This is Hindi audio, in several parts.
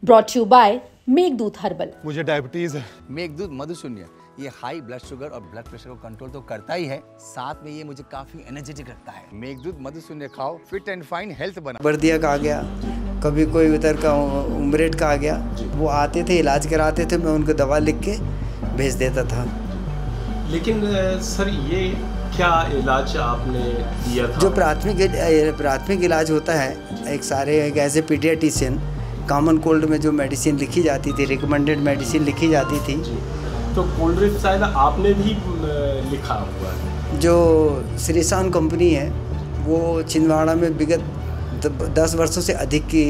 Brought you by Meghdoot herbal. मुझे डायबिटीज है। मेघदूत मधुशून्य ये हाई ब्लड शुगर और ब्लड प्रेशर को कंट्रोल तो करता ही है, साथ में ये मुझे काफी एनर्जेटिक रखता है। मेघदूत मधुशून्य खाओ, फिट एंड फाइन हेल्थ बना। बर्दिया का आ गया, कभी कोई उधर का उमरेट का आ गया, वो आते थे इलाज कराते थे, मैं उनको दवा लिख के भेज देता था। लेकिन सर ये क्या इलाज आपने दिया था? जो प्राथमिक इलाज होता है, एक सारे as a paediatrician common cold में जो मेडिसिन लिखी जाती थी, रिकमेंडेड मेडिसिन लिखी जाती थी। तो कोल्ड ड्रिप शायद आपने भी लिखा हुआ है। जो श्रीसान कंपनी है वो छिंदवाड़ा में विगत 10 वर्षों से अधिक की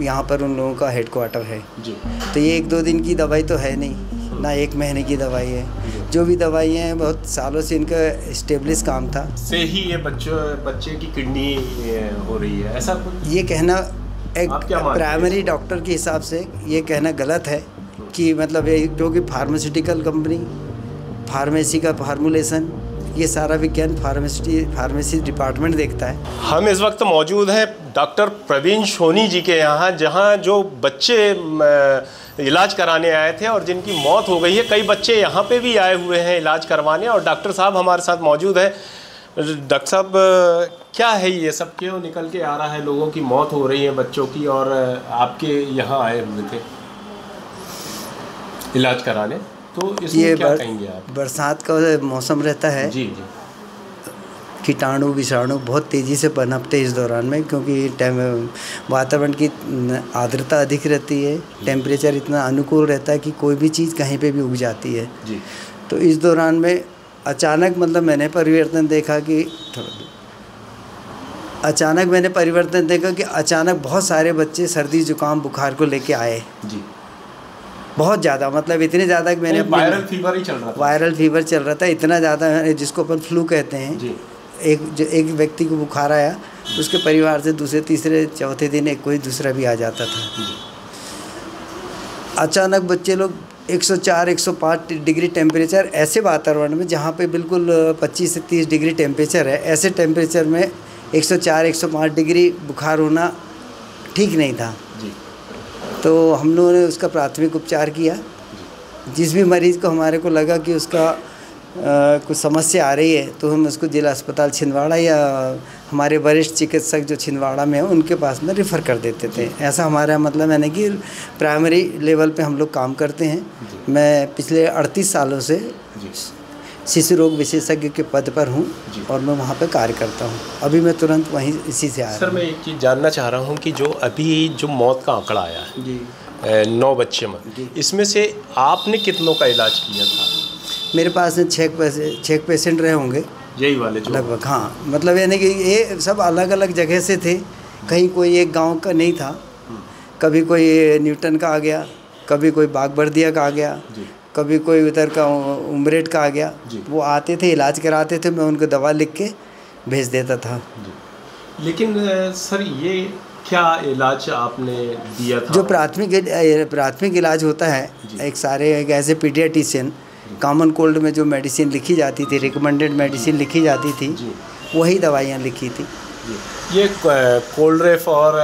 यहाँ पर उन लोगों का हेडक्वार्टर है जी। तो ये 1-2 दिन की दवाई तो है नहीं ना, 1 महीने की दवाई है। जो भी दवाई हैं बहुत सालों से इनका इस्टेब्लिश काम था। से ही ये बच्चे की किडनी हो रही है, ऐसा कुछ? ये कहना एक प्राइमरी डॉक्टर के हिसाब से ये कहना गलत है कि मतलब ये क्योंकि फार्मास्यूटिकल कंपनी, फार्मेसी का फार्मूलेशन, ये सारा विज्ञान फार्मेसी डिपार्टमेंट देखता है। हम इस वक्त मौजूद हैं डॉक्टर प्रवीण सोनी जी के यहाँ, जहाँ जो बच्चे इलाज कराने आए थे और जिनकी मौत हो गई है। कई बच्चे यहाँ पे भी आए हुए हैं इलाज करवाने, और डॉक्टर साहब हमारे साथ मौजूद हैं। डॉक्टर साहब, क्या है ये सब, क्यों निकल के आ रहा है, लोगों की मौत हो रही है बच्चों की, और आपके यहाँ आए हुए थे इलाज कराने, तो इसमें क्या कहेंगे आप? बरसात का मौसम रहता है जी जी, कीटाणु विषाणु बहुत तेज़ी से पनपते इस दौरान में, क्योंकि वातावरण की आर्द्रता अधिक रहती है, टेम्परेचर इतना अनुकूल रहता है कि कोई भी चीज़ कहीं पे भी उग जाती है जी। तो इस दौरान में अचानक मैंने परिवर्तन देखा कि अचानक बहुत सारे बच्चे सर्दी जुकाम बुखार को लेके आए जी। बहुत ज़्यादा, मतलब इतने ज़्यादा कि मैंने वायरल फीवर ही चल रहा था। वायरल फीवर चल रहा था, इतना ज़्यादा जिसको अपन फ्लू कहते हैं जी। एक व्यक्ति को बुखार आया, उसके परिवार से दूसरे तीसरे चौथे दिन एक कोई दूसरा भी आ जाता था। अचानक बच्चे लोग 104-105 डिग्री टेम्परेचर, ऐसे वातावरण में जहाँ पे बिल्कुल 25 से 30 डिग्री टेम्परेचर है, ऐसे टेम्परेचर में 104-105 डिग्री बुखार होना ठीक नहीं था जी। तो हम लोगों ने उसका प्राथमिक उपचार किया। जिस भी मरीज़ को हमारे को लगा कि उसका कुछ समस्या आ रही है, तो हम उसको जिला अस्पताल छिंदवाड़ा या हमारे वरिष्ठ चिकित्सक जो छिंदवाड़ा में हैं उनके पास में रेफ़र कर देते थे। ऐसा हमारा मतलब है ना कि प्राइमरी लेवल पे हम लोग काम करते हैं। मैं पिछले 38 सालों से शिशु रोग विशेषज्ञ के पद पर हूँ और मैं वहाँ पे कार्य करता हूँ। अभी मैं तुरंत वहीं इसी से आया। सर, मैं एक चीज़ जानना चाह रहा हूँ कि जो अभी जो मौत का आंकड़ा आया है जी, 9 बच्चे में, इसमें से आपने कितनों का इलाज किया था? मेरे पास 6 पेशेंट रहे होंगे यही वाले जो लगभग। हाँ, मतलब यानी कि ये सब अलग अलग जगह से थे, कहीं कोई एक गांव का नहीं था, कभी कोई न्यूटन का आ गया, कभी कोई बागबर्दिया का आ गया, कभी कोई उधर का उमरेट का आ गया। वो आते थे इलाज कराते थे, मैं उनको दवा लिख के भेज देता था। लेकिन सर ये क्या इलाज आपने दिया था? जो प्राथमिक इलाज होता है, एक सारे as a paediatrician common cold में जो मेडिसिन लिखी जाती थी, रिकमेंडेड मेडिसिन लिखी जाती थी, वही दवाइयाँ लिखी थी। ये कोल्ड ड्रिप और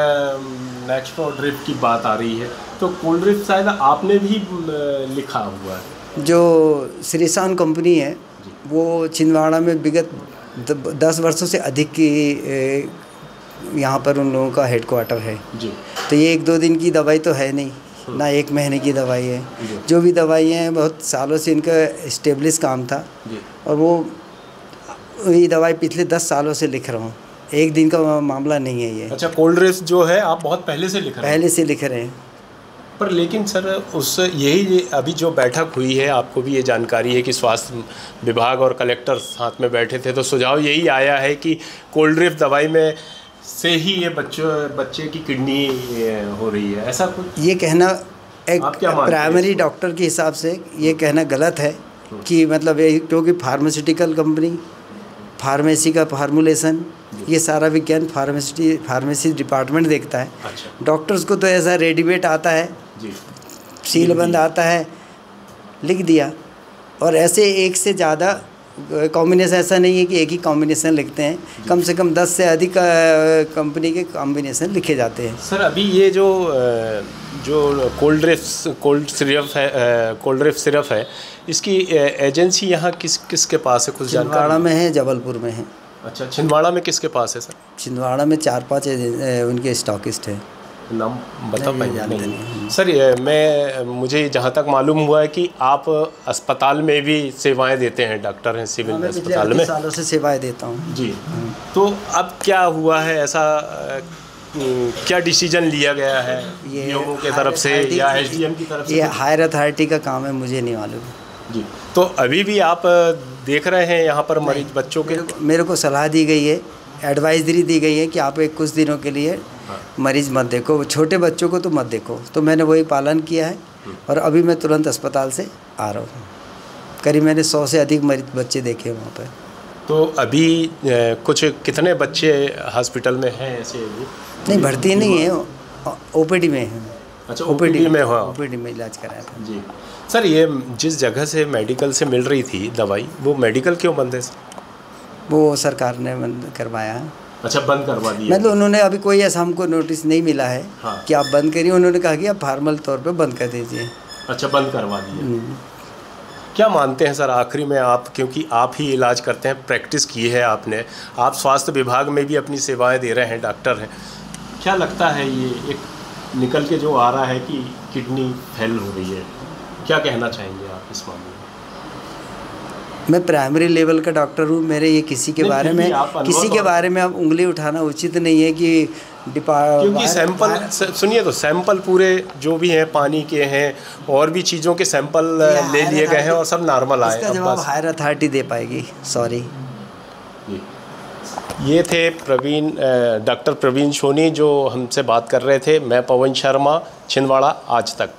नेक्स्ट्रो ड्रिप की बात आ रही है, तो कोल्ड ड्रिप शायद आपने भी लिखा हुआ है। जो श्रीसान कंपनी है वो छिंदवाड़ा में विगत 10 वर्षों से अधिक की यहाँ पर उन लोगों का हेडक्वार्टर है जी। तो ये 1-2 दिन की दवाई तो है नहीं ना, 1 महीने की दवाई है। जो भी दवाई हैं बहुत सालों से इनका इस्टेब्लिश काम था, और वही दवाई पिछले 10 सालों से लिख रहा हूँ, 1 दिन का मामला नहीं है ये। अच्छा, कोल्ड ड्रिप्स जो है आप बहुत पहले से लिख रहे हैं? पर लेकिन सर यही अभी जो बैठक हुई है, आपको भी ये जानकारी है कि स्वास्थ्य विभाग और कलेक्टर साथ में बैठे थे, तो सुझाव यही आया है कि कोल्ड ड्रिप दवाई में से ही ये बच्चे की किडनी हो रही है, ऐसा कुछ? ये कहना एक प्राइमरी डॉक्टर के हिसाब से ये कहना गलत है कि मतलब ये क्योंकि फार्मास्यूटिकल कंपनी, फार्मेसी का फार्मूलेशन, ये सारा विज्ञान फार्मेसी डिपार्टमेंट देखता है। अच्छा। डॉक्टर्स को तो ऐसा रेडीमेड आता है जी, सीलबंद आता है, लिख दिया, और ऐसे 1 से ज़्यादा कॉम्बिनेशन ऐसा नहीं है कि एक ही कॉम्बिनेशन लिखते हैं, कम से कम 10 से अधिक कंपनी के कॉम्बिनेशन लिखे जाते हैं। सर अभी ये जो कोल्ड सिरप है इसकी एजेंसी यहाँ किसके पास है, कुछ जानकारी? छिंदवाड़ा में है, जबलपुर में है। अच्छा, छिंदवाड़ा में किसके पास है सर? छिंदवाड़ा में 4-5 उनके स्टॉकिस्ट हैं, नाम बता पाएंगे? नहीं सर, मुझे जहाँ तक मालूम हुआ है कि आप अस्पताल में भी सेवाएं देते हैं, डॉक्टर हैं सिविल अस्पताल में। सालों से सेवाएं देता हूँ जी। तो अब क्या हुआ है, ऐसा क्या डिसीजन लिया गया है लोगों के तरफ से या एसडीएम की तरफ से? ये हायर अथॉरिटी का काम है, मुझे नहीं मालूम जी। तो अभी भी आप देख रहे हैं यहाँ पर मरीज बच्चों के? मेरे को सलाह दी गई है, एडवाइजरी दी गई है कि आप एक कुछ दिनों के लिए मरीज मत देखो, छोटे बच्चों को तो मत देखो। तो मैंने वही पालन किया है और अभी मैं तुरंत अस्पताल से आ रहा हूँ। करीब मैंने 100 से अधिक मरीज बच्चे देखे वहाँ पर। तो अभी कितने बच्चे हॉस्पिटल में हैं ऐसे? नहीं, भर्ती नहीं है, ओपीडी में है। अच्छा, ओपीडी में हुआ? ओपीडी में इलाज कराया था जी। सर ये जिस जगह से मेडिकल से मिल रही थी दवाई, वो मेडिकल क्यों बंद है सर? वो सरकार ने बंद करवाया है। अच्छा, बंद करवा दिया? मतलब उन्होंने अभी कोई ऐसा हमको नोटिस नहीं मिला है कि आप बंद करिए, उन्होंने कहा कि आप फॉर्मल तौर पे बंद कर दीजिए। अच्छा, बंद करवा दिया। क्या मानते हैं सर आखिरी में आप, क्योंकि आप ही इलाज करते हैं, प्रैक्टिस की है आपने, आप स्वास्थ्य विभाग में भी अपनी सेवाएं दे रहे हैं, डॉक्टर हैं, क्या लगता है ये एक निकल के जो आ रहा है कि किडनी फेल हो रही है, क्या कहना चाहेंगे आप इस मामले में? मैं प्राइमरी लेवल का डॉक्टर हूँ, मेरे ये किसी के बारे में आप उंगली उठाना उचित नहीं है कि क्योंकि सैंपल सुनिए, तो सैंपल पूरे जो भी हैं पानी के हैं और भी चीज़ों के सैंपल ले लिए गए हैं और सब नॉर्मल आए। इसका जवाब हायर अथॉरिटी दे पाएगी, सॉरी। ये थे डॉक्टर प्रवीण सोनी जो हमसे बात कर रहे थे। मैं पवन शर्मा, छिंदवाड़ा आज तक।